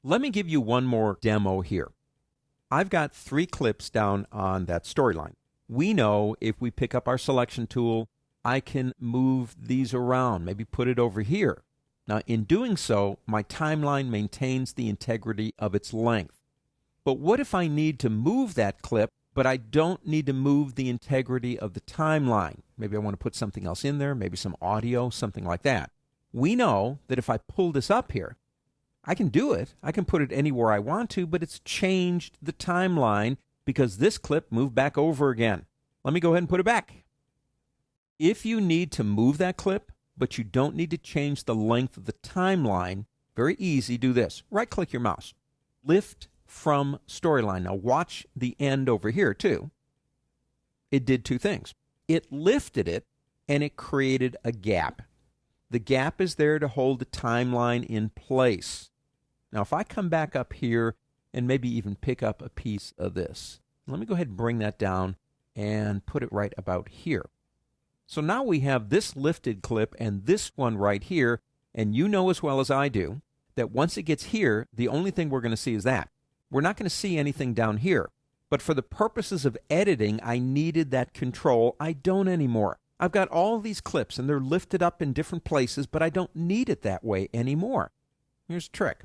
Let me give you one more demo here. I've got 3 clips down on that storyline. We know if we pick up our selection tool, I can move these around, maybe put it over here. Now, in doing so, my timeline maintains the integrity of its length. But what if I need to move that clip, but I don't need to move the integrity of the timeline? Maybe I want to put something else in there, maybe some audio, something like that. We know that if I pull this up here, I can do it. I can put it anywhere I want to, but it's changed the timeline because this clip moved back over again. Let me go ahead and put it back. If you need to move that clip, but you don't need to change the length of the timeline, very easy, do this. Right-click your mouse. Lift from storyline. Now watch the end over here too. It did 2 things. It lifted it and it created a gap. The gap is there to hold the timeline in place. Now if I come back up here and maybe even pick up a piece of this, let me go ahead and bring that down and put it right about here. So now we have this lifted clip and this one right here, and you know as well as I do that once it gets here, the only thing we're going to see is that. We're not going to see anything down here. But for the purposes of editing, I needed that control. I don't anymore. I've got all these clips, and they're lifted up in different places, but I don't need it that way anymore. Here's a trick.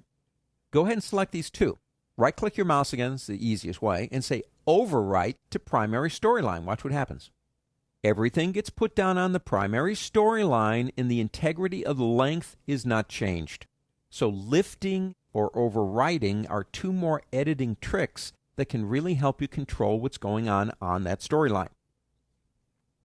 Go ahead and select these 2. Right-click your mouse again, it's the easiest way, and say Overwrite to Primary Storyline. Watch what happens. Everything gets put down on the primary storyline, and the integrity of the length is not changed. So lifting or overwriting are 2 more editing tricks that can really help you control what's going on that storyline.